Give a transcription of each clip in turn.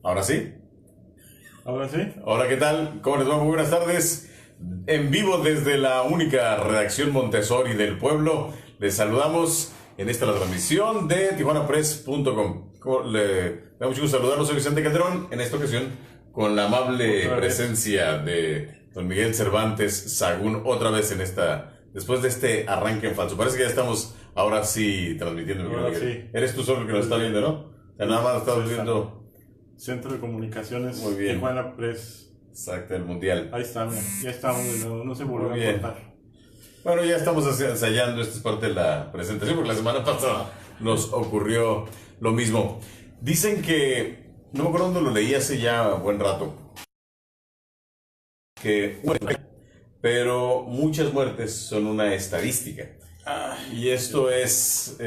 Ahora sí. Ahora sí. Hola, ¿qué tal? ¿Cómo les va? Muy buenas tardes. En vivo desde la única redacción Montessori del pueblo, les saludamos en esta la transmisión de tijuanapress.com. Me da mucho gusto saludarlos, soy Vicente Calderón, en esta ocasión con la amable Otra vez. presencia de don Miguel Cervantes Sagún, otra vez después de este arranque en falso. Parece que ya estamos ahora sí transmitiendo. Ahora Miguel. sí. Eres tú solo el que nos está viendo, ¿no? O sea, nada más estamos César. viendo. Centro de Comunicaciones Muy bien. Tijuana Press. Exacto, el mundial. Ahí está, mira. Ya estamos de nuevo. No se volvió Muy a bien. cortar. Bueno, ya estamos ensayando, esta es parte de la presentación, porque la semana pasada nos ocurrió lo mismo. Dicen que, no me acuerdo dónde lo leí hace ya buen rato, que, pero muchas muertes son una estadística. Y esto es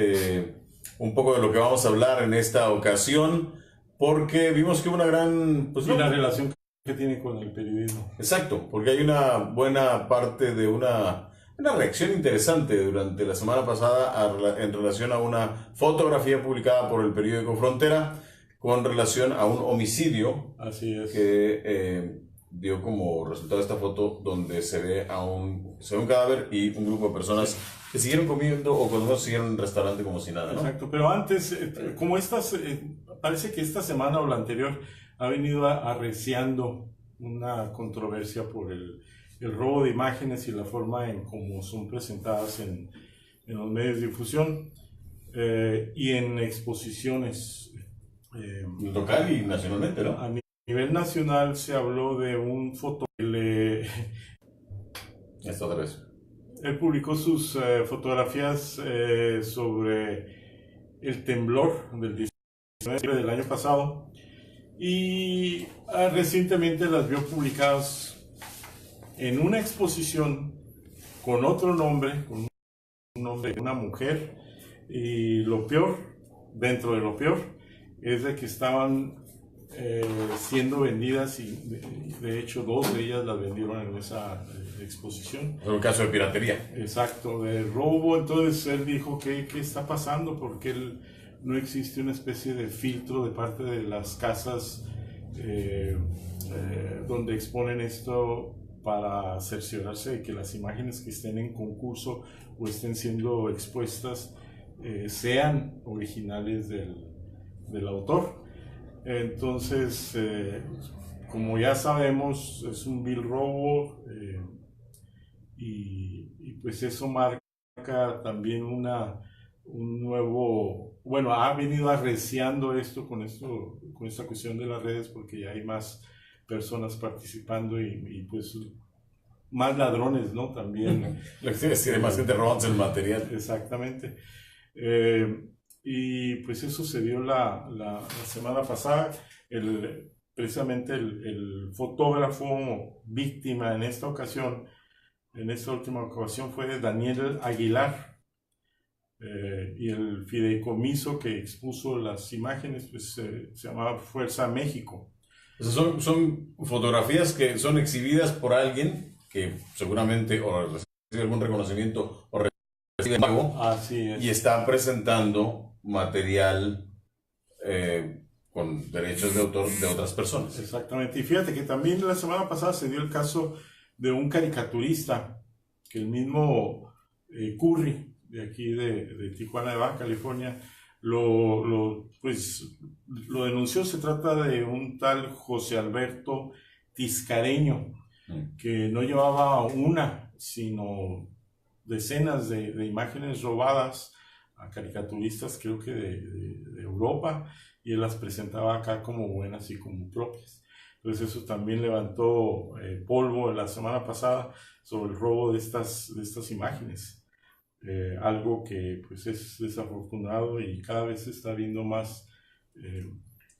un poco de lo que vamos a hablar en esta ocasión, porque vimos que hubo una gran... Pues, Y no, la relación que tiene con el periodismo. exacto, porque hay una buena parte de una reacción interesante durante la semana pasada en relación a una fotografía publicada por el periódico Frontera con relación a un homicidio Así es. que dio como resultado esta foto donde se ve un cadáver y un grupo de personas que siguieron comiendo o cuando no siguieron en el restaurante como si nada, ¿no? Exacto. Pero antes, como parece que esta semana o la anterior ha venido arreciando una controversia por el robo de imágenes y la forma en cómo son presentadas en los medios de difusión y en exposiciones. Local y nacionalmente, ¿no? A nivel nacional se habló de un fotógrafo. Esto otra vez. Él publicó sus fotografías sobre el temblor del 19 del año pasado y recientemente las vio publicadas en una exposición con otro nombre, con un nombre de una mujer, y lo peor, dentro de lo peor, es de que estaban siendo vendidas y de hecho dos de ellas las vendieron en esa exposición. Es un caso de piratería. Exacto, de robo. Entonces él dijo ¿qué está pasando? Porque no existe una especie de filtro de parte de las casas donde exponen esto para cerciorarse de que las imágenes que estén en concurso o estén siendo expuestas sean originales del autor. Entonces, como ya sabemos, es un vil robo y pues eso marca también un nuevo, bueno, ha venido arreciando esto con esta cuestión de las redes porque ya hay más personas participando y pues más ladrones, ¿no? También. Lo que quiere decir, más gente robándose el material. Exactamente. Y pues eso se dio la semana pasada. Precisamente el fotógrafo víctima en esta ocasión, en esta última ocasión, fue Daniel Aguilar. Y el fideicomiso que expuso las imágenes pues, se llamaba Fuerza México. O sea, son fotografías que son exhibidas por alguien que seguramente o recibe algún reconocimiento o recibe pago. Así es. Y está presentando material con derechos de autor de otras personas. Exactamente. Y fíjate que también la semana pasada se dio el caso de un caricaturista, que el mismo Curry, de aquí de Tijuana, de Baja California, pues, lo denunció. Se trata de un tal José Alberto Tiscareño, que no llevaba una, sino decenas de imágenes robadas a caricaturistas, creo que de Europa, y él las presentaba acá como buenas y como propias. Entonces eso también levantó polvo la semana pasada sobre el robo de estas imágenes. Algo que pues es desafortunado y cada vez se está viendo más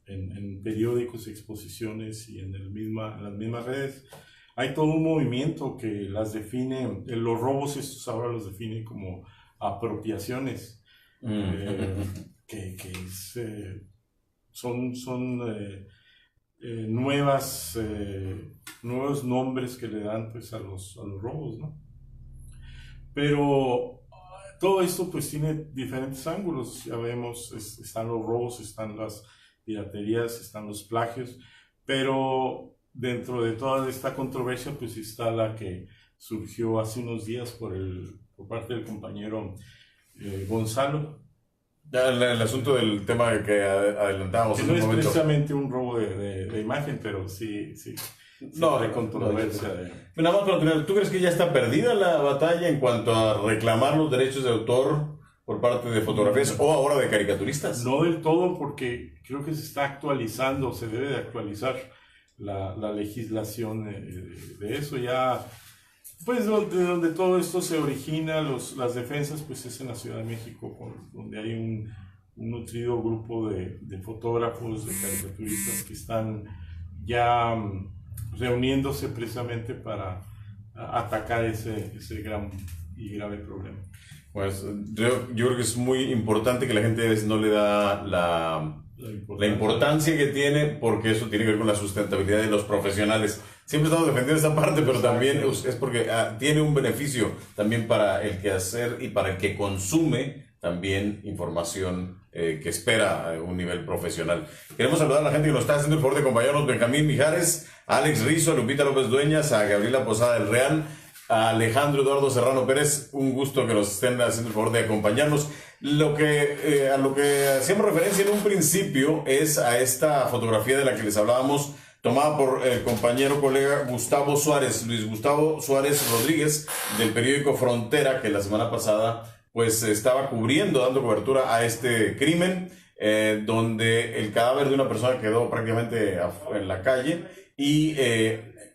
en periódicos, exposiciones y en las mismas redes. Hay todo un movimiento que las define, los robos estos ahora los define como apropiaciones, que son nuevos nombres que le dan pues a los robos, ¿no? Pero todo esto pues tiene diferentes ángulos. Ya vemos, están los robos, están las piraterías, están los plagios, pero dentro de toda esta controversia pues está la que surgió hace unos días por parte del compañero Gonzalo. El asunto del tema que adelantábamos que en no un es momento. precisamente un robo de imagen, pero sí No, hay controversia. Nada más para terminar, ¿tú crees que ya está perdida la batalla en cuanto a reclamar los derechos de autor por parte de fotografías o ahora de caricaturistas? No del todo, porque creo que se está actualizando, se debe de actualizar la legislación de eso. Ya, pues donde todo esto se origina, las defensas, pues es en la Ciudad de México, donde hay un nutrido grupo de fotógrafos, de caricaturistas que están ya reuniéndose precisamente para atacar ese gran y grave problema. Pues yo creo que es muy importante que la gente a veces no le da la importancia que tiene, porque eso tiene que ver con la sustentabilidad de los profesionales. Siempre estamos defendiendo esta parte, pero también es porque tiene un beneficio también para el quehacer y para el que consume también información que espera un nivel profesional. Queremos saludar a la gente que nos está haciendo el favor de acompañarnos: Benjamín Mijares, a Alex Rizo, a Lupita López Dueñas, a Gabriela Posada del Real, a Alejandro Eduardo Serrano Pérez. Un gusto que nos estén haciendo el favor de acompañarnos. A lo que hacíamos referencia en un principio es a esta fotografía de la que les hablábamos, tomada por el compañero colega Gustavo Suárez, Luis Gustavo Suárez Rodríguez, del periódico Frontera, que la semana pasada pues estaba dando cobertura a este crimen, donde el cadáver de una persona quedó prácticamente en la calle y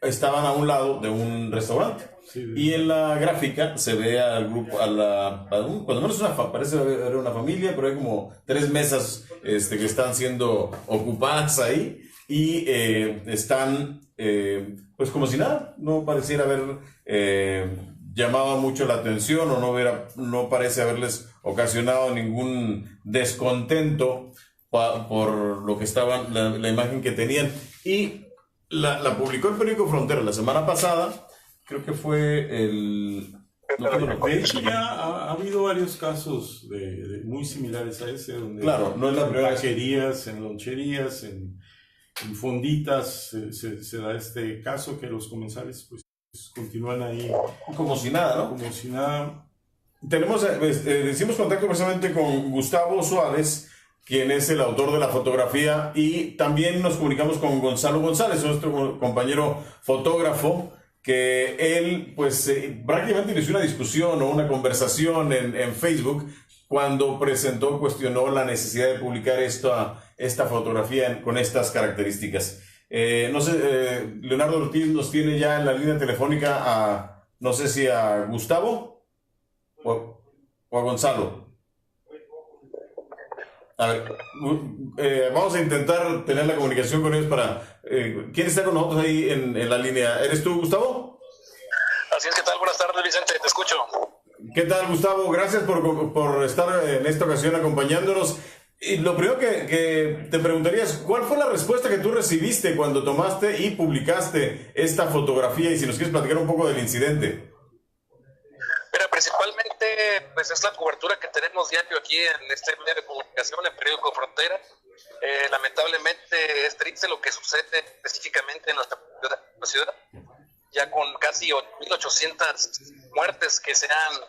estaban a un lado de un restaurante. Sí. Y en la gráfica se ve al grupo, cuando menos parece haber una familia, pero hay como 3 mesas que están siendo ocupadas ahí y están pues como si nada, no pareciera haber llamado mucho la atención o no parece haberles ocasionado ningún descontento por lo que estaban, la imagen que tenían. Y la publicó el periódico Frontera la semana pasada. Creo que fue de hecho, ya ha habido varios casos muy similares a ese, donde claro, no es la primera taquerías, en loncherías, en fonditas, se da este caso que los comensales pues continúan ahí como si nada, ¿no? Como si nada. Hicimos contacto precisamente con Gustavo Suárez, quien es el autor de la fotografía, y también nos comunicamos con Gonzalo González, nuestro compañero fotógrafo, que él pues prácticamente inició una discusión o una conversación en Facebook cuando cuestionó la necesidad de publicar esta fotografía con estas características. No sé, Leonardo Ortiz nos tiene ya en la línea telefónica no sé si a Gustavo o a Gonzalo. A ver, vamos a intentar tener la comunicación con ellos para... ¿quién está con nosotros ahí en la línea? ¿Eres tú, Gustavo? Así es, ¿qué tal? Buenas tardes, Vicente, te escucho. ¿Qué tal, Gustavo? Gracias por estar en esta ocasión acompañándonos. Y lo primero que te preguntaría es, ¿cuál fue la respuesta que tú recibiste cuando tomaste y publicaste esta fotografía? Y si nos quieres platicar un poco del incidente. Mira, principalmente pues es la cobertura que tenemos diario aquí en este medio de comunicación, en Periódico Frontera. Lamentablemente es triste lo que sucede específicamente en nuestra ciudad, ya con casi 1.800 muertes que se han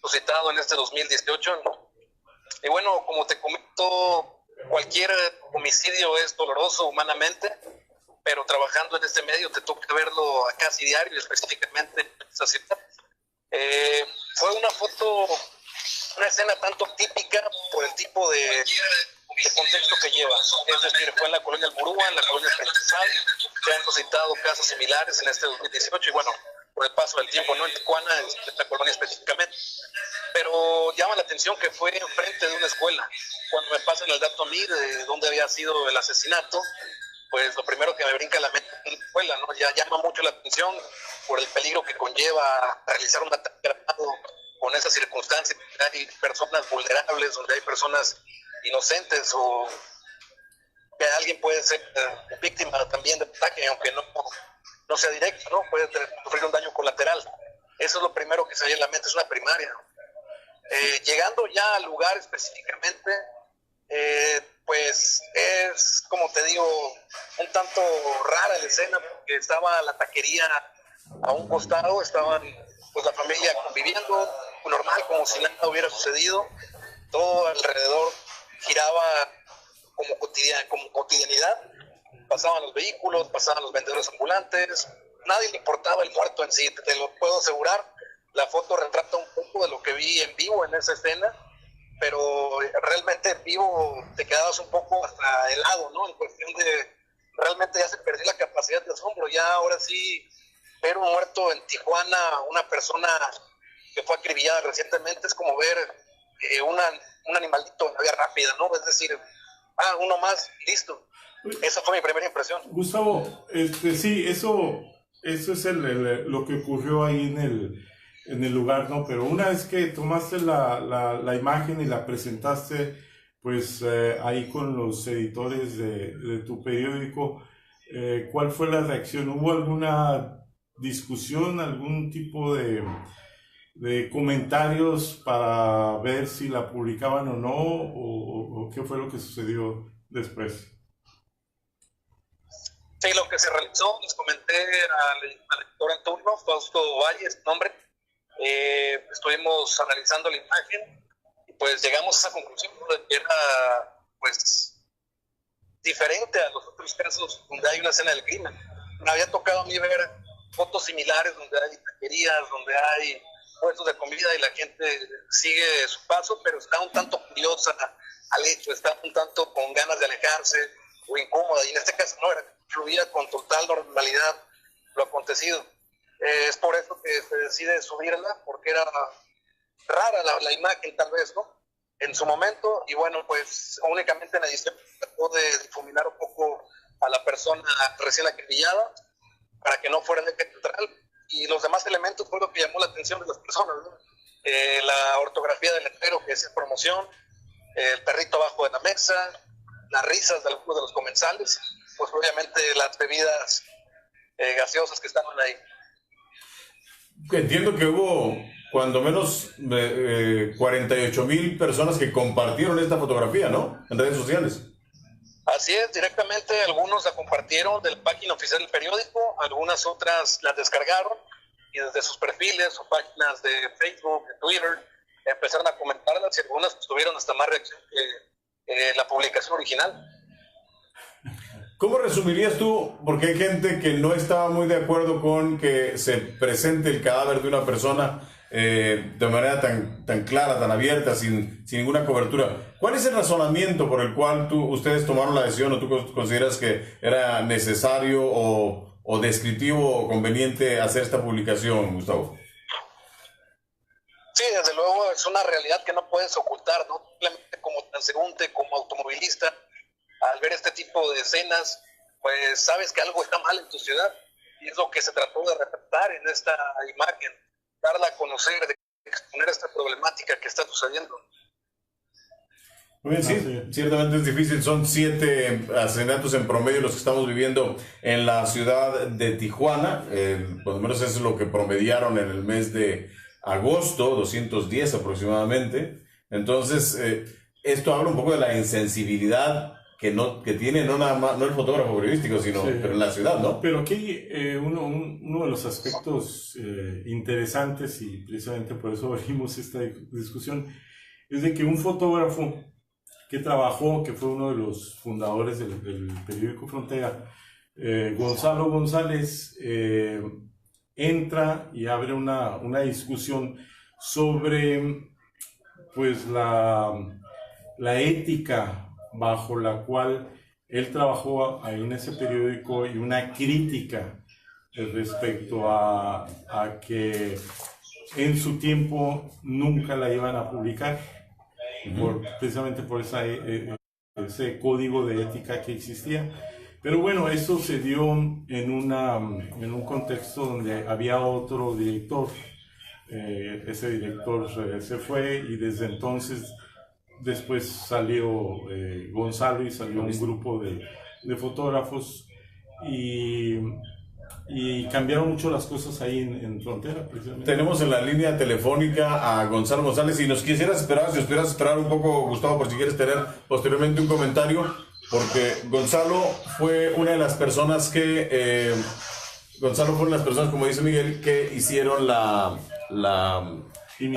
suscitado en este 2018. Y bueno, como te comento, cualquier homicidio es doloroso humanamente, pero trabajando en este medio te toca verlo casi diario, específicamente en esta ciudad. Fue una escena tanto típica por el tipo de contexto que lleva. Es decir, fue en la colonia Almurúa, en la colonia Principal. Se han suscitado casos similares en este 2018 y bueno, por el paso del tiempo, no en Tijuana, en esta colonia específicamente. Pero llama la atención que fue enfrente de una escuela. Cuando me pasan el dato a mí de dónde había sido el asesinato, pues lo primero que me brinca a la mente es la escuela, ¿no? Ya llama mucho la atención por el peligro que conlleva realizar un ataque armado con esas circunstancias. Hay personas vulnerables, donde hay personas inocentes o que alguien puede ser víctima también de ataque, aunque no sea directo, ¿no? Puede sufrir un daño colateral. Eso es lo primero que se ve en la mente, es una primaria. Llegando ya al lugar específicamente, Pues es, como te digo, un tanto rara la escena, porque estaba la taquería a un costado, estaban pues la familia conviviendo, normal, como si nada hubiera sucedido, todo alrededor giraba como cotidianidad, pasaban los vehículos, pasaban los vendedores ambulantes, nadie le importaba el muerto en sí, te lo puedo asegurar. La foto retrata un poco de lo que vi en vivo en esa escena, pero realmente en vivo te quedabas un poco hasta helado, ¿no? En cuestión de, realmente ya se perdió la capacidad de asombro, ya ahora sí, ver un muerto en Tijuana, una persona que fue acribillada recientemente, es como ver un animalito en la vía rápida, ¿no? Es decir, uno más, listo. Esa fue mi primera impresión. Gustavo, sí, eso es lo que ocurrió ahí en el lugar, ¿no? Pero una vez que tomaste la imagen y la presentaste, pues ahí con los editores de tu periódico, ¿cuál fue la reacción? ¿Hubo alguna discusión, algún tipo de comentarios para ver si la publicaban o no? ¿O qué fue lo que sucedió después? Sí, lo que se realizó, les comenté al editor en turno, Fausto Valles, nombre. Estuvimos analizando la imagen y pues llegamos a esa conclusión de que era pues diferente a los otros casos donde hay una escena del crimen. Me había tocado a mí ver fotos similares donde hay taquerías, donde hay puestos de comida y la gente sigue su paso, pero está un tanto curiosa al hecho, está un tanto con ganas de alejarse o incómoda, y en este caso no, fluía con total normalidad lo acontecido. Es por eso que se decide subirla, porque era rara la imagen tal vez, ¿no? En su momento, y bueno, pues únicamente en la edición trató de difuminar un poco a la persona recién acribillada para que no fuera el eje central, y los demás elementos fue lo que llamó la atención de las personas, ¿no? La ortografía del letrero, que es promoción, el perrito abajo de la mesa, las risas de algunos de los comensales, pues obviamente las bebidas gaseosas que estaban ahí. Entiendo que hubo cuando menos 48,000 personas que compartieron esta fotografía, ¿no? En redes sociales. Así es, directamente algunos la compartieron de la página oficial del periódico, algunas otras las descargaron y desde sus perfiles o páginas de Facebook, de Twitter, empezaron a comentarlas, y algunas pues, tuvieron hasta más reacción que la publicación original. ¿Cómo resumirías tú? Porque hay gente que no estaba muy de acuerdo con que se presente el cadáver de una persona de manera tan clara, tan abierta, sin ninguna cobertura. ¿Cuál es el razonamiento por el cual ustedes tomaron la decisión, o tú consideras que era necesario o descriptivo o conveniente hacer esta publicación, Gustavo? Sí, desde luego es una realidad que no puedes ocultar, ¿no? Simplemente como transeúnte, como automovilista, al ver este tipo de escenas, pues sabes que algo está mal en tu ciudad, y es lo que se trató de retratar en esta imagen, darla a conocer, de exponer esta problemática que está sucediendo. Muy bien, sí, ciertamente es difícil. Son 7 asesinatos en promedio los que estamos viviendo en la ciudad de Tijuana. Por lo menos eso es lo que promediaron en el mes de agosto, 210 aproximadamente. Entonces, esto habla un poco de la insensibilidad que tiene no nada más, no el fotógrafo periodístico, sino sí, pero en la ciudad, ¿no? Pero aquí uno de los aspectos interesantes, y precisamente por eso abrimos esta discusión, es de que un fotógrafo que trabajó, que fue uno de los fundadores del periódico Frontera, Gonzalo González, entra y abre una discusión sobre pues la ética bajo la cual él trabajó ahí en ese periódico, y una crítica respecto a que en su tiempo nunca la iban a publicar, precisamente por ese código de ética que existía. Pero bueno, eso se dio en un contexto donde había otro director. Ese director se fue, y desde entonces después salió Gonzalo, y salió un grupo de fotógrafos, y y cambiaron mucho las cosas ahí en Frontera, precisamente. Tenemos en la línea telefónica a Gonzalo González. Si nos quisieras esperar, si esperas esperar un poco, Gustavo, por si quieres tener posteriormente un comentario, porque Gonzalo fue una de las personas que, como dice Miguel, que hicieron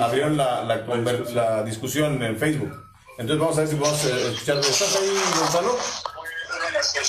abrieron la discusión en Facebook. Entonces vamos a ver si podemos escuchar. ¿Estás ahí, Gonzalo? Sí,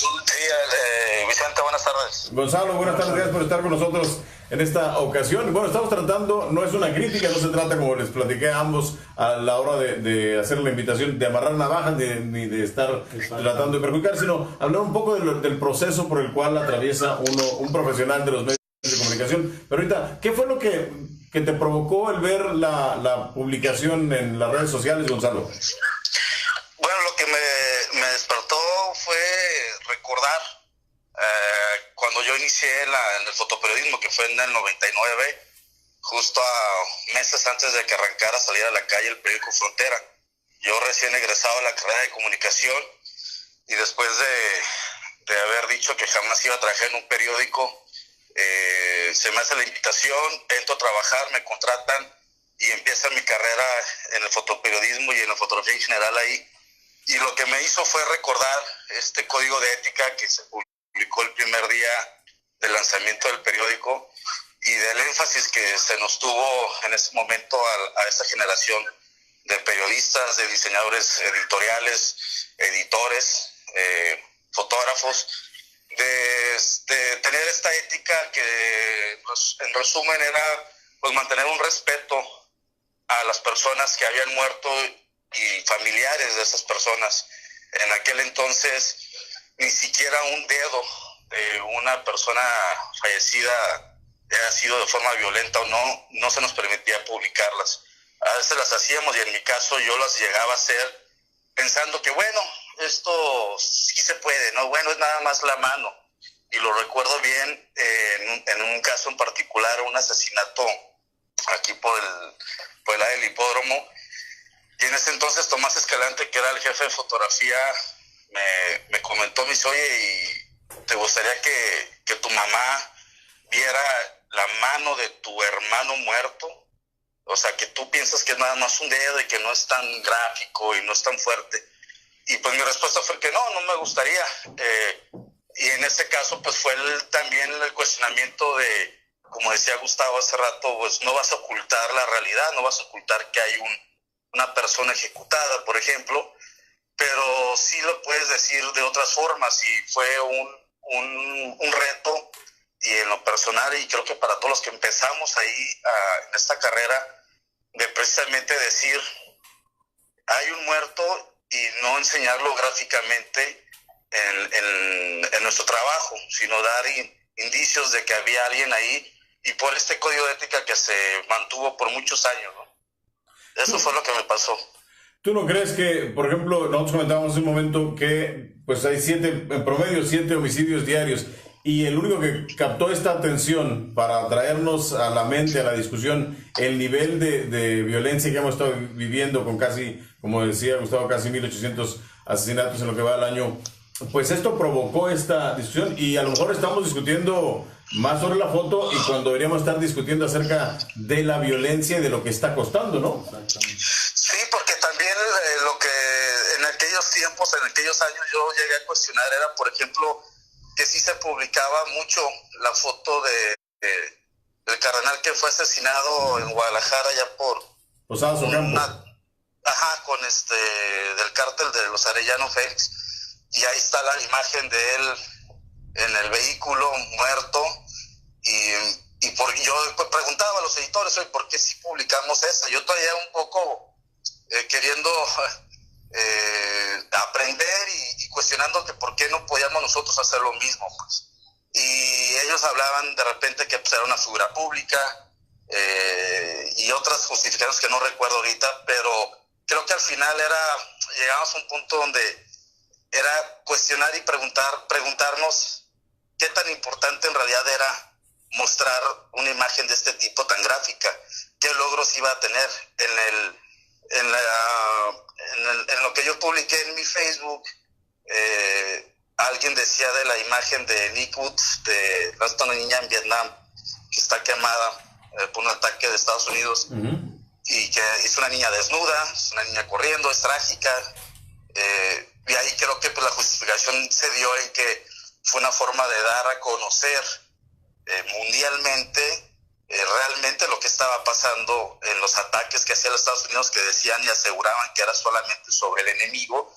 Vicente, buenas tardes. Gonzalo, buenas tardes, gracias por estar con nosotros en esta ocasión. Bueno, estamos tratando, no es una crítica, no se trata, como les platiqué a ambos a la hora de hacer la invitación, de amarrar navajas, ni de estar tratando de perjudicar, sino hablar un poco del proceso por el cual atraviesa un profesional de los medios de comunicación. Pero ahorita, ¿qué fue lo que te provocó el ver la publicación en las redes sociales, Gonzalo? Bueno, lo que me despertó fue recordar cuando yo inicié en el fotoperiodismo, que fue en el 99, justo a meses antes de que arrancara a salir a la calle el periódico Frontera. Yo recién egresado a la carrera de comunicación y después de haber dicho que jamás iba a trabajar en un periódico, se me hace la invitación, entro a trabajar, me contratan y empieza mi carrera en el fotoperiodismo y en la fotografía en general ahí. Y lo que me hizo fue recordar este código de ética que se publicó el primer día del lanzamiento del periódico y del énfasis que se nos tuvo en ese momento a esa generación de periodistas, de diseñadores editoriales, editores, fotógrafos, de tener esta ética que, pues, en resumen era, pues, mantener un respeto a las personas que habían muerto y familiares de esas personas. En aquel entonces ni siquiera un dedo de una persona fallecida, haya sido de forma violenta o no se nos permitía publicarlas. A veces las hacíamos y en mi caso yo las llegaba a hacer pensando que bueno, esto sí se puede, ¿no? Bueno, es nada más la mano. Y lo recuerdo bien en un caso en particular, un asesinato aquí por el área del hipódromo. Y en ese entonces Tomás Escalante, que era el jefe de fotografía, me comentó, me dice, oye, ¿y te gustaría que tu mamá viera la mano de tu hermano muerto? O sea, que tú piensas que es nada más un dedo y que no es tan gráfico y no es tan fuerte. Y pues mi respuesta fue que no me gustaría. Y en ese caso, pues fue también el cuestionamiento de, como decía Gustavo hace rato, pues no vas a ocultar la realidad, no vas a ocultar que hay una persona ejecutada, por ejemplo, pero sí lo puedes decir de otras formas. Y fue un reto, y en lo personal, y creo que para todos los que empezamos ahí en esta carrera, de precisamente decir, hay un muerto, y no enseñarlo gráficamente en nuestro trabajo, sino dar indicios de que había alguien ahí, y por este código de ética que se mantuvo por muchos años, ¿no? Eso fue lo que me pasó. ¿Tú no crees que, por ejemplo, nosotros comentábamos hace un momento que pues hay en promedio 7 homicidios diarios, y el único que captó esta atención para traernos a la mente, a la discusión, el nivel de violencia que hemos estado viviendo con casi, como decía Gustavo, casi 1,800 asesinatos en lo que va del año, pues esto provocó esta discusión, y a lo mejor estamos discutiendo más sobre la foto y cuando deberíamos estar discutiendo acerca de la violencia y de lo que está costando, ¿no? Sí, porque también lo que en aquellos tiempos, en aquellos años yo llegué a cuestionar era, por ejemplo, que sí se publicaba mucho la foto del cardenal que fue asesinado en Guadalajara ya por Posadas Ocampo. Con del cártel de los Arellano Félix, y ahí está la imagen de él en el vehículo muerto, y yo preguntaba a los editores, oye, ¿por qué si publicamos esa? Yo todavía un poco queriendo aprender y cuestionando que por qué no podíamos nosotros hacer lo mismo, pues. Y ellos hablaban de repente que pues, era una figura pública y otras justificaciones que no recuerdo ahorita, pero creo que al final llegamos a un punto donde era cuestionar y preguntarnos qué tan importante en realidad era mostrar una imagen de este tipo tan gráfica, qué logros iba a tener en lo que yo publiqué en mi Facebook. alguien decía de la imagen de Nick Woods, de una niña en Vietnam que está quemada por un ataque de Estados Unidos, y que es una niña desnuda, es una niña corriendo, es trágica, y ahí creo que pues, la justificación se dio en que fue una forma de dar a conocer mundialmente realmente lo que estaba pasando en los ataques que hacían los Estados Unidos, que decían y aseguraban que era solamente sobre el enemigo,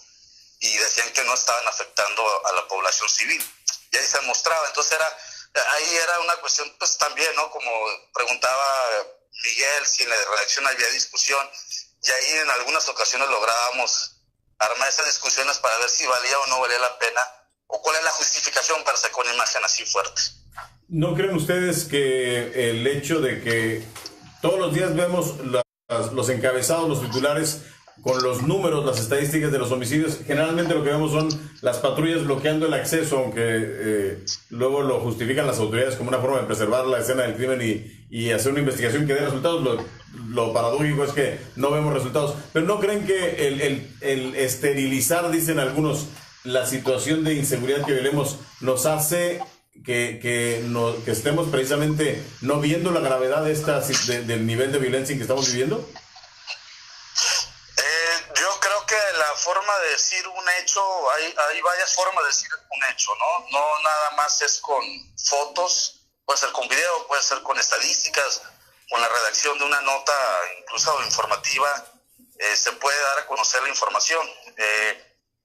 y decían que no estaban afectando a la población civil. Y ahí se mostraba. Entonces ahí era una cuestión, pues también, ¿no? Como preguntaba Miguel, si en la redacción había discusión, y ahí en algunas ocasiones lográbamos armar esas discusiones para ver si valía o no valía la pena, o cuál es la justificación para sacar una imagen así fuerte. ¿No creen ustedes que el hecho de que todos los días vemos los encabezados, los titulares, con los números, las estadísticas de los homicidios, generalmente lo que vemos son las patrullas bloqueando el acceso, aunque luego lo justifican las autoridades como una forma de preservar la escena del crimen y hacer una investigación que dé resultados? Lo paradójico es que no vemos resultados. Pero ¿no creen que el esterilizar, dicen algunos, la situación de inseguridad que vivimos nos hace que estemos precisamente no viendo la gravedad del nivel de violencia en que estamos viviendo? Yo creo que la forma de decir un hecho, hay varias formas de decir un hecho, ¿no? No nada más es con fotos, puede ser con video, puede ser con estadísticas, con la redacción de una nota, incluso informativa, se puede dar a conocer la información.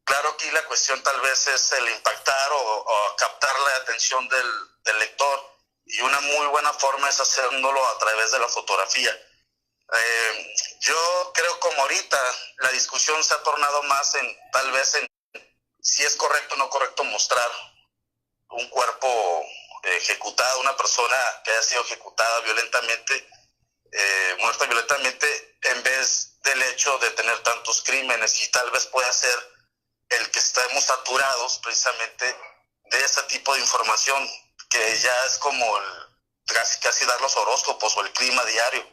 Claro que la cuestión tal vez es el impactar o captar la atención del lector, y una muy buena forma es haciéndolo a través de la fotografía. Yo creo como ahorita la discusión se ha tornado más tal vez en si es correcto o no correcto mostrar un cuerpo ejecutado, una persona que haya sido ejecutada violentamente, muerta violentamente, en vez del hecho de tener tantos crímenes, y tal vez pueda ser el que estemos saturados precisamente de ese tipo de información, que ya es como casi dar los horóscopos o el clima diario.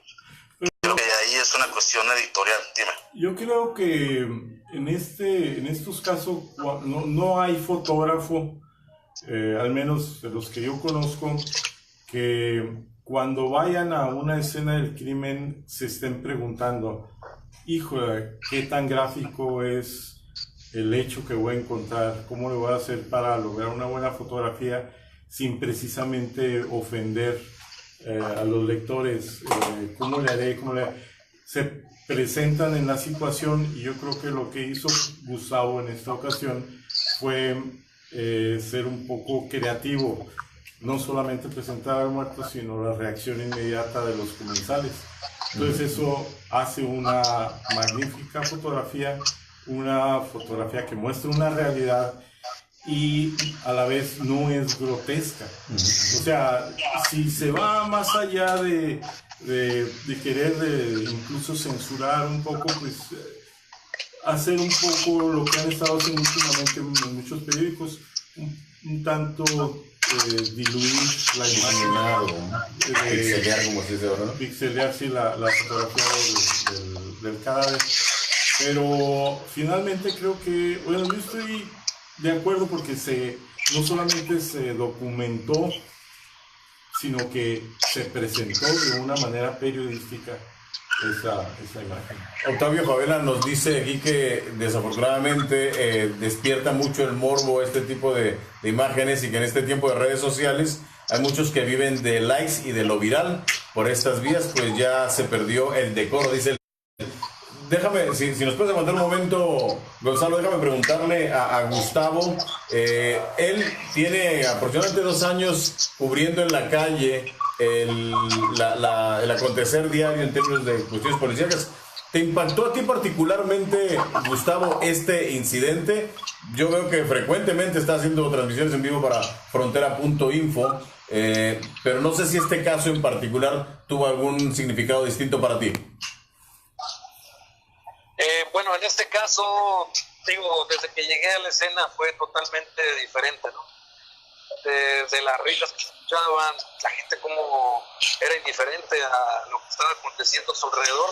Creo que ahí es una cuestión editorial. Dime. Yo creo que en estos casos no hay fotógrafo, al menos de los que yo conozco, que cuando vayan a una escena del crimen se estén preguntando, híjole, ¿qué tan gráfico es el hecho que voy a encontrar? ¿Cómo le voy a hacer para lograr una buena fotografía sin precisamente ofender a los lectores? ¿Cómo le haré? Se presentan en la situación, y yo creo que lo que hizo Gustavo en esta ocasión fue ser un poco creativo, no solamente presentar al muerto, sino la reacción inmediata de los comensales. Entonces eso hace una magnífica fotografía, una fotografía que muestra una realidad y a la vez no es grotesca. O sea, si se va más allá de querer incluso censurar un poco, pues hacer un poco lo que han estado haciendo últimamente en muchos periódicos, un tanto diluir la imagen, pixelear, como se dice ahora, ¿no? Pixelear, sí, la fotografía del cadáver. Pero finalmente creo que, bueno, yo estoy de acuerdo porque no solamente se documentó, sino que se presentó de una manera periodística esa imagen. Octavio Favela nos dice aquí que desafortunadamente despierta mucho el morbo este tipo de imágenes, y que en este tiempo de redes sociales hay muchos que viven de likes y de lo viral. Por estas vías pues ya se perdió el decoro, dice él. Déjame, si nos puedes aguantar un momento, Gonzalo, déjame preguntarle a Gustavo. Él tiene aproximadamente 2 años cubriendo en la calle el acontecer diario en términos de cuestiones policíacas. ¿Te impactó a ti particularmente, Gustavo, este incidente? Yo veo que frecuentemente está haciendo transmisiones en vivo para Frontera.info, pero no sé si este caso en particular tuvo algún significado distinto para ti. Bueno, en este caso, digo, desde que llegué a la escena fue totalmente diferente, ¿no? Desde las risas que se escuchaban, la gente como era indiferente a lo que estaba aconteciendo a su alrededor,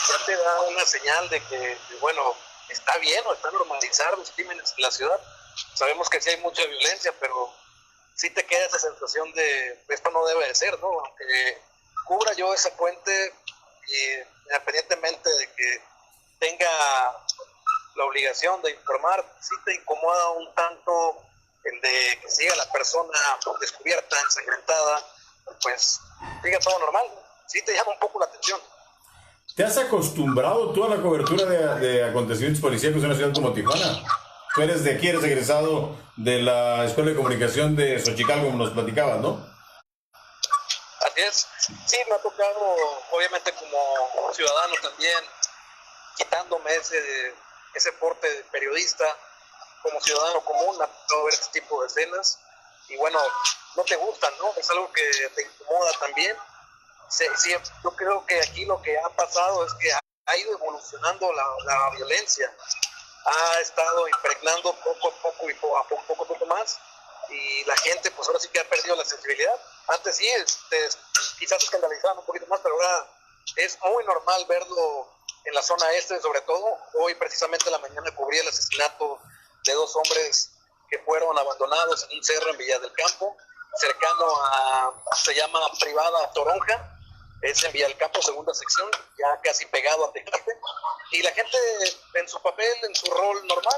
ya te da una señal de que, bueno, está bien o está normalizar los crímenes en la ciudad. Sabemos que sí hay mucha violencia, pero sí te queda esa sensación de esto no debe de ser, ¿no? Aunque cubra yo ese puente, y independientemente de que tenga la obligación de informar, sí te incomoda un tanto el de que siga la persona descubierta, ensangrentada, pues siga todo normal, sí te llama un poco la atención. ¿Te has acostumbrado tú a la cobertura de acontecimientos policíacos en una ciudad como Tijuana? Tú eres de aquí, eres egresado de la Escuela de Comunicación de Xochicalco, como nos platicabas, ¿no? Así es. Sí, me ha tocado, obviamente como ciudadano también, quitándome ese porte de periodista, como ciudadano común, me ha tocado ver este tipo de escenas. Y bueno, no te gustan, ¿no? Es algo que te incomoda también. Sí, yo creo que aquí lo que ha pasado es que ha ido evolucionando la violencia, ha estado impregnando poco a poco y poco más, y la gente pues ahora sí que ha perdido la sensibilidad. Antes sí, quizás escandalizaban un poquito más, pero ahora es muy normal verlo en la zona este, sobre todo. Hoy precisamente en la mañana cubrí el asesinato de 2 hombres que fueron abandonados en un cerro en Villa del Campo, cercano se llama Privada Toronja, es en Villa del Campo, segunda sección, ya casi pegado a Tecate, y la gente en su papel, en su rol normal,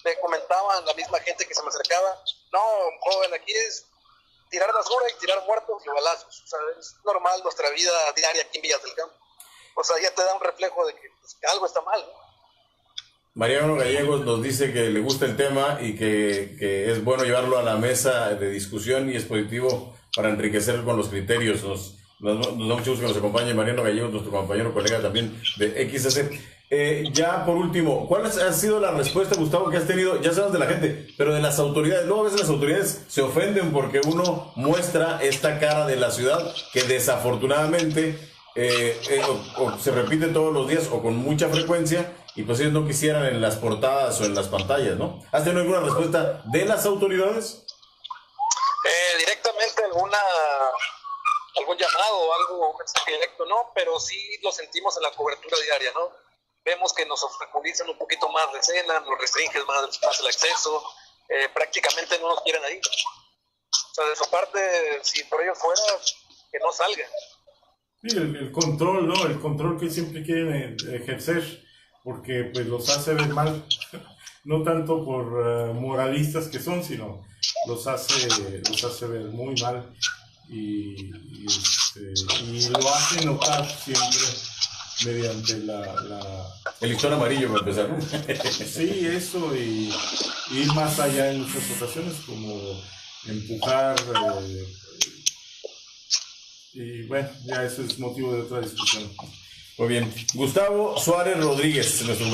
me comentaban, la misma gente que se me acercaba, no, joven, aquí es tirar basura y tirar muertos y balazos, o sea, es normal nuestra vida diaria aquí en Villa del Campo, o sea, ya te da un reflejo de que, pues, que algo está mal, ¿no? Mariano Gallegos nos dice que le gusta el tema y que es bueno llevarlo a la mesa de discusión y es positivo para enriquecer con los criterios. Nos da mucho gusto que nos acompañe Mariano Gallegos, nuestro compañero, colega también de XS. Ya por último, ¿cuál ha sido la respuesta, Gustavo, que has tenido? Ya sabes de la gente, pero de las autoridades. Luego a veces las autoridades se ofenden porque uno muestra esta cara de la ciudad que desafortunadamente o se repite todos los días o con mucha frecuencia, y pues ellos no quisieran en las portadas o en las pantallas, ¿no? ¿Has tenido alguna respuesta de las autoridades? Directamente algún llamado o algo, un mensaje directo, no, pero sí lo sentimos en la cobertura diaria, ¿no? Vemos que nos obstaculizan un poquito más la escena, nos restringen más el acceso, prácticamente no nos quieren ahí. O sea, de su parte, si por ello fuera, que no salga. Sí, el control, ¿no? El control que siempre quieren ejercer, porque pues los hace ver mal, no tanto por moralistas que son, sino los hace ver muy mal y lo hace notar siempre mediante el listón amarillo, para empezar. Sí, eso, y ir más allá en muchas ocasiones, como empujar, y bueno, ya eso es motivo de otra discusión. Muy bien. Gustavo Suárez Rodríguez, nuestro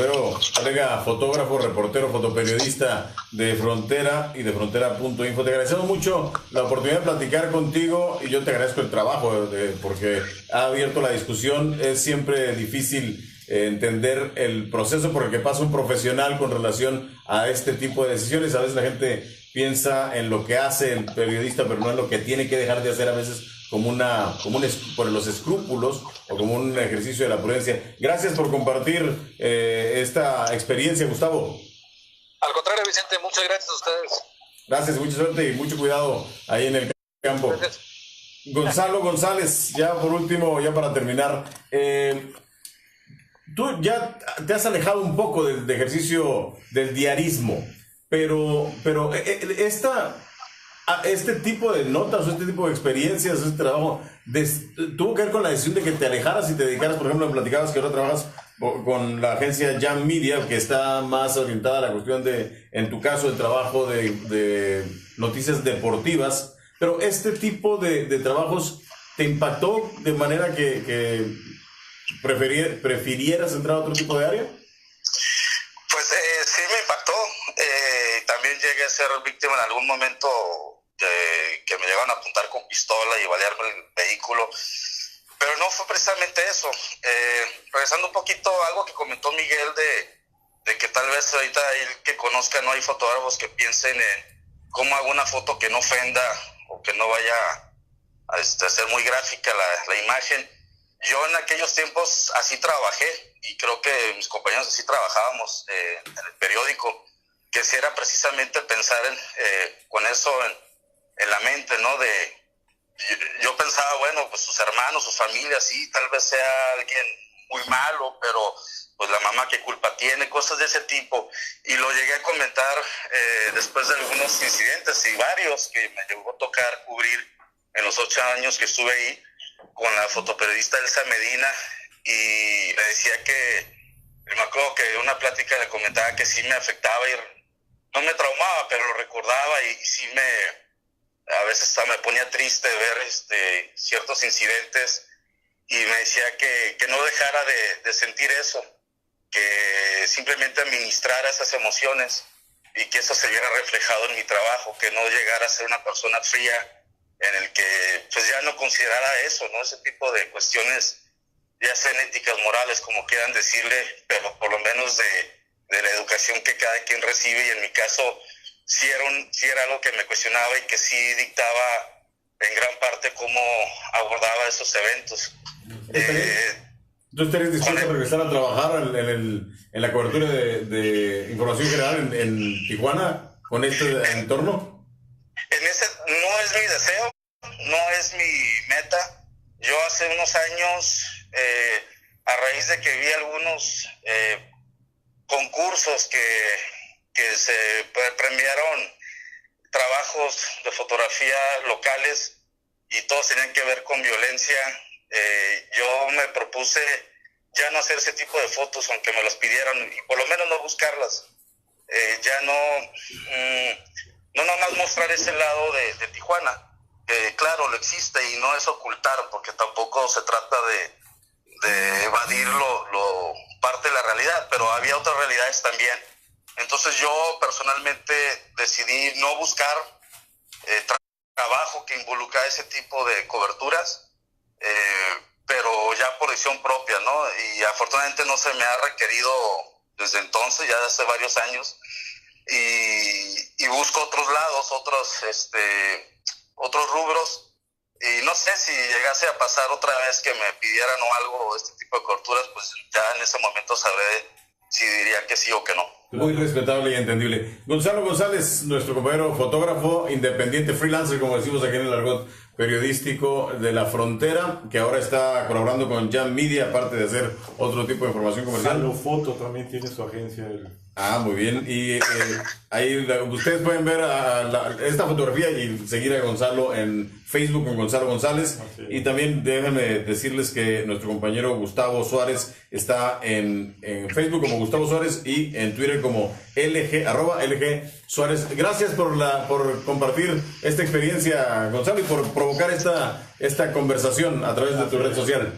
colega fotógrafo, reportero, fotoperiodista de Frontera y de Frontera.info. Te agradecemos mucho la oportunidad de platicar contigo y yo te agradezco el trabajo porque ha abierto la discusión. Es siempre difícil entender el proceso por el que pasa un profesional con relación a este tipo de decisiones. A veces la gente piensa en lo que hace el periodista, pero no en lo que tiene que dejar de hacer a veces por los escrúpulos o como un ejercicio de la prudencia. Gracias por compartir esta experiencia, Gustavo. Al contrario, Vicente, muchas gracias a ustedes. Gracias, mucha suerte y mucho cuidado ahí en el campo. Gracias. Gonzalo González, ya por último, ya para terminar, tú ya te has alejado un poco del ejercicio del diarismo, pero este tipo de notas o este tipo de experiencias, este trabajo, tuvo que ver con la decisión de que te alejaras y te dedicaras, por ejemplo, me platicabas que ahora trabajas con la agencia Jam Media, que está más orientada a la cuestión en tu caso, el trabajo de noticias deportivas, pero este tipo de trabajos te impactó de manera que prefirieras entrar a otro tipo de área? Pues sí me impactó. También llegué a ser víctima en algún momento que me llegaron a apuntar con pistola y balearme el vehículo, pero no fue precisamente eso. Regresando un poquito a algo que comentó Miguel de que tal vez ahorita el que conozca, no hay fotógrafos que piensen en cómo hago una foto que no ofenda o que no vaya a ser muy gráfica la imagen. yo en aquellos tiempos así trabajé, y creo que mis compañeros así trabajábamos en el periódico, que si era precisamente pensar con eso en la mente, ¿no? Yo pensaba, bueno, pues sus hermanos, su familia, sí, tal vez sea alguien muy malo, pero pues la mamá qué culpa tiene, cosas de ese tipo. Y lo llegué a comentar después de algunos incidentes y varios que me llegó a tocar cubrir en los 8 años que estuve ahí, con la fotoperiodista Elsa Medina, y le decía que, me acuerdo que en una plática le comentaba que sí me afectaba y no me traumaba, pero lo recordaba y sí a veces hasta me ponía triste ver ciertos incidentes, y me decía que no dejara de sentir eso, que simplemente administrara esas emociones y que eso se viera reflejado en mi trabajo, que no llegara a ser una persona fría en el que pues ya no considerara eso, ¿no? Ese tipo de cuestiones, ya sean éticas, morales, como quieran decirle, pero por lo menos de la educación que cada quien recibe, y en mi caso sí era algo que me cuestionaba y que sí dictaba en gran parte cómo abordaba esos eventos. ¿Tú estarías dispuesto a regresar a trabajar en la cobertura de información general en Tijuana con este entorno? No es mi deseo, no es mi meta. Yo hace unos años, a raíz de que vi algunos concursos que se premiaron trabajos de fotografía locales y todos tenían que ver con violencia, yo me propuse ya no hacer ese tipo de fotos, aunque me las pidieran, y por lo menos no buscarlas. Ya no nomás mostrar ese lado de Tijuana, que claro, lo existe y no es ocultar, porque tampoco se trata de evadir lo parte de la realidad, pero había otras realidades también. Entonces yo personalmente decidí no buscar trabajo que involucra ese tipo de coberturas, pero ya por decisión propia, ¿no? Y afortunadamente no se me ha requerido desde entonces, ya hace varios años, y busco otros lados, otros rubros, y no sé si llegase a pasar otra vez que me pidieran o algo, este tipo de coberturas, pues ya en ese momento sabré si diría que sí o que no. Muy respetable y entendible. Gonzalo González, nuestro compañero fotógrafo independiente, freelancer, como decimos aquí en el argot periodístico de La Frontera, que ahora está colaborando con Jam Media, aparte de hacer otro tipo de información comercial. Salo Foto también tiene su agencia. Muy bien. Y ahí ustedes pueden ver esta fotografía y seguir a Gonzalo en Facebook con Gonzalo González. Y también déjenme decirles que nuestro compañero Gustavo Suárez está en Facebook como Gustavo Suárez y en Twitter como @LG Suárez. Gracias por compartir esta experiencia, Gonzalo, y por provocar esta conversación a través de tu red social.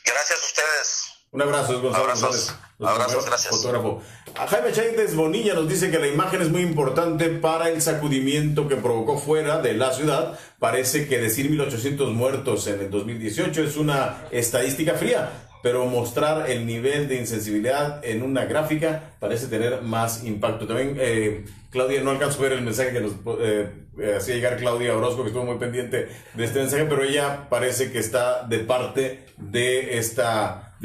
Gracias a ustedes. Un abrazo, es Gonzalo González. Abrazos, gracias. Fotógrafo. Jaime Chaites Bonilla nos dice que la imagen es muy importante para el sacudimiento que provocó fuera de la ciudad. Parece que decir 1,800 muertos en el 2018 es una estadística fría, pero mostrar el nivel de insensibilidad en una gráfica parece tener más impacto. También Claudia, no alcanzo a ver el mensaje que nos hacía llegar Claudia Orozco, que estuvo muy pendiente de este mensaje, pero ella parece que está de parte de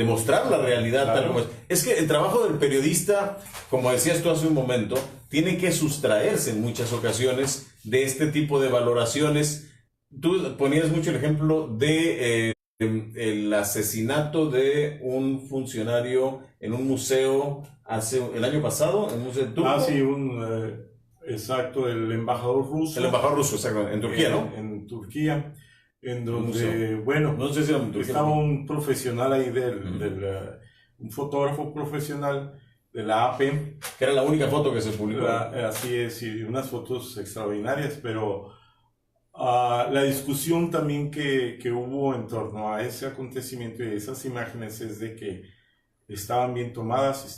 mostrar la realidad, claro, tal como es. Es que el trabajo del periodista, como decías tú hace un momento, tiene que sustraerse en muchas ocasiones de este tipo de valoraciones. Tú ponías mucho el ejemplo de el asesinato de un funcionario en un museo el año pasado, en un museo turco. Sí, exacto, el embajador ruso. El embajador ruso, exacto, en Turquía, ¿no? En Turquía, en donde, bueno, no sé si estaba un profesional ahí un fotógrafo profesional de la AP. Que era la única foto que se publicó. Así es, y unas fotos extraordinarias, pero la discusión también que hubo en torno a ese acontecimiento y esas imágenes es de que estaban bien tomadas, no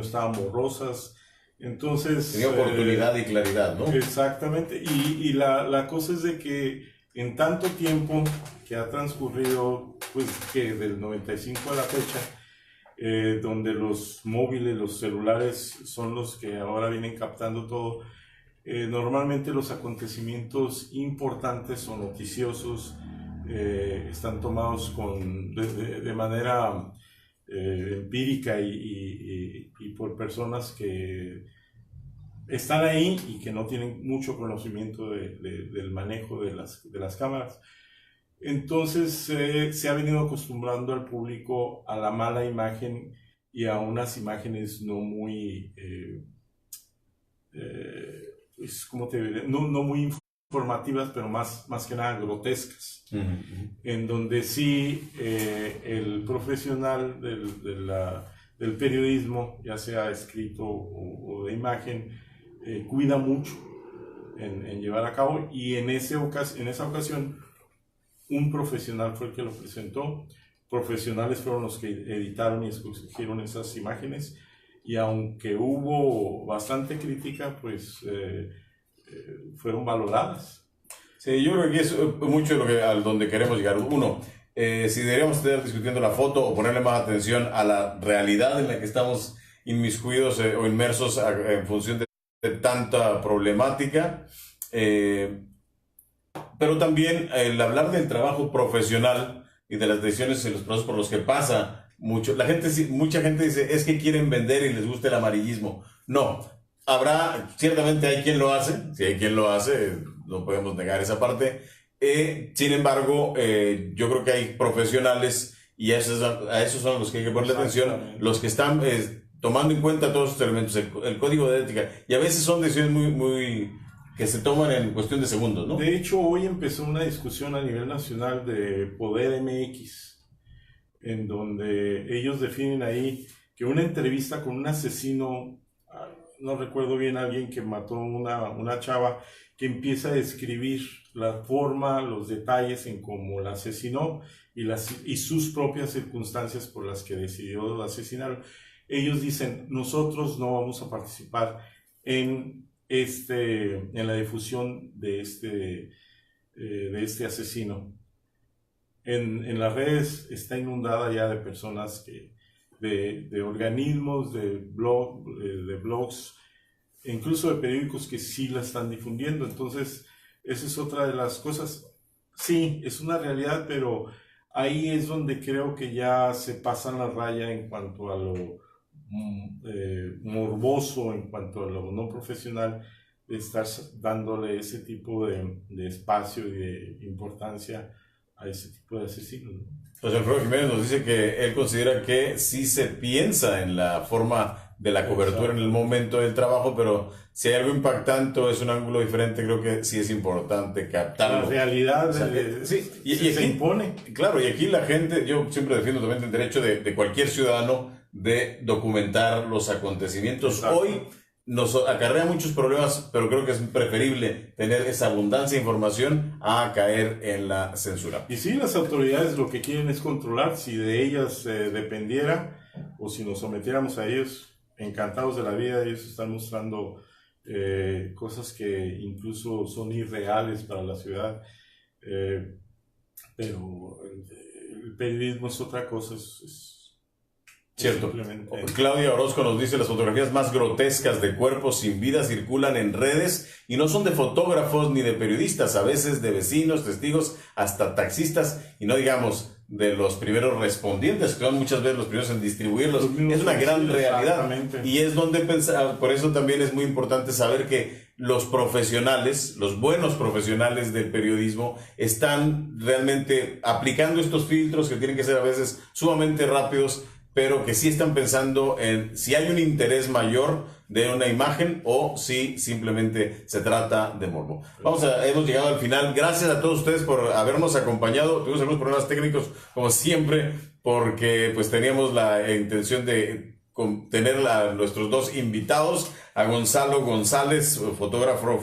estaban borrosas, entonces... Tenía oportunidad y claridad, ¿no? Exactamente, y la cosa es de que en tanto tiempo que ha transcurrido, pues que del 95 a la fecha, donde los móviles, los celulares son los que ahora vienen captando todo, normalmente los acontecimientos importantes o noticiosos están tomados de manera empírica y por personas que están ahí y que no tienen mucho conocimiento del manejo de las cámaras. Entonces se ha venido acostumbrando al público a la mala imagen y a unas imágenes no muy, ¿cómo te diré? No muy informativas, pero más que nada grotescas, en donde sí el profesional del periodismo, ya sea escrito o de imagen, cuida mucho en llevar a cabo, y en esa ocasión un profesional fue el que lo presentó. Profesionales fueron los que editaron y escogieron esas imágenes, y aunque hubo bastante crítica, pues fueron valoradas. Sí, yo creo que es mucho a donde queremos llegar. Uno, si deberíamos estar discutiendo la foto o ponerle más atención a la realidad en la que estamos inmiscuidos o inmersos en función de tanta problemática, pero también el hablar del trabajo profesional y de las decisiones y los procesos por los que pasa mucho. Mucha gente dice, es que quieren vender y les gusta el amarillismo. No, ciertamente hay quien lo hace, si hay quien lo hace, no podemos negar esa parte. Sin embargo, yo creo que hay profesionales, y a esos son los que hay que ponerle atención, los que están tomando en cuenta todos estos elementos, el código de ética, y a veces son decisiones muy que se toman en cuestión de segundos, ¿no? De hecho, hoy empezó una discusión a nivel nacional de Poder MX, en donde ellos definen ahí que una entrevista con un asesino, no recuerdo bien, alguien que mató una chava, que empieza a describir la forma, los detalles en cómo la asesinó y sus propias circunstancias por las que decidió asesinar. Ellos dicen, nosotros no vamos a participar en la difusión de este asesino. En las redes está inundada ya de personas de organismos, de blogs, e incluso de periódicos que sí la están difundiendo. Entonces, esa es otra de las cosas. Sí, es una realidad, pero ahí es donde creo que ya se pasan la raya en cuanto a lo morboso, en cuanto a lo no profesional, de estar dándole ese tipo de espacio y de importancia a ese tipo de asesinos, ¿no? José Alfredo Jiménez nos dice que él considera que sí se piensa en la forma de la cobertura en el momento del trabajo, pero si hay algo impactante o es un ángulo diferente, creo que sí es importante captarlo. La realidad sí, y se aquí, impone. Claro, y aquí la gente, yo siempre defiendo también el derecho de cualquier ciudadano de documentar los acontecimientos. Exacto. Hoy nos acarrea muchos problemas, pero creo que es preferible tener esa abundancia de información a caer en la censura. Y sí, las autoridades lo que quieren es controlar. Si de ellas dependiera, o si nos sometiéramos a ellos, encantados de la vida. Ellos están mostrando cosas que incluso son irreales para la ciudad, pero el periodismo es otra cosa, Cierto. Claudia Orozco nos dice, las fotografías más grotescas de cuerpos sin vida circulan en redes y no son de fotógrafos ni de periodistas, a veces de vecinos, testigos, hasta taxistas, y no digamos de los primeros respondientes, que son muchas veces los primeros en distribuirlos. Es una gran realidad, y es donde pensar. Por eso también es muy importante saber que los profesionales, los buenos profesionales del periodismo, están realmente aplicando estos filtros que tienen que ser a veces sumamente rápidos, pero que sí están pensando en si hay un interés mayor de una imagen o si simplemente se trata de morbo. Hemos llegado al final. Gracias a todos ustedes por habernos acompañado. Tuvimos algunos problemas técnicos, como siempre, porque pues teníamos la intención de tener a nuestros dos invitados, a Gonzalo González, fotógrafo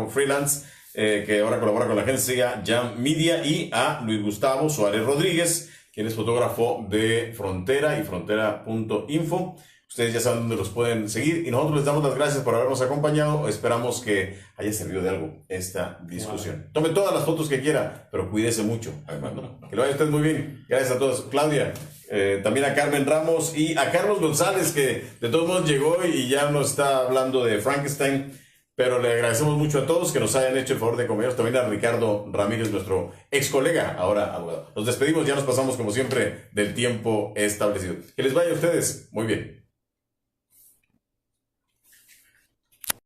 freelance, que ahora colabora con la agencia Jam Media, y a Luis Gustavo Suárez Rodríguez, quien es fotógrafo de Frontera y Frontera.info. Ustedes ya saben dónde los pueden seguir, y nosotros les damos las gracias por habernos acompañado. Esperamos que haya servido de algo esta discusión. Tome todas las fotos que quiera, pero cuídese mucho, además, ¿no? Que lo vaya usted muy bien. Gracias a todos. Claudia, también a Carmen Ramos y a Carlos González, que de todos modos llegó y ya nos está hablando de Frankenstein, Pero le agradecemos mucho a todos que nos hayan hecho el favor de acompañarnos, también a Ricardo Ramírez, nuestro ex colega, ahora abogado. Nos despedimos, ya nos pasamos como siempre del tiempo establecido. Que les vaya a ustedes muy bien.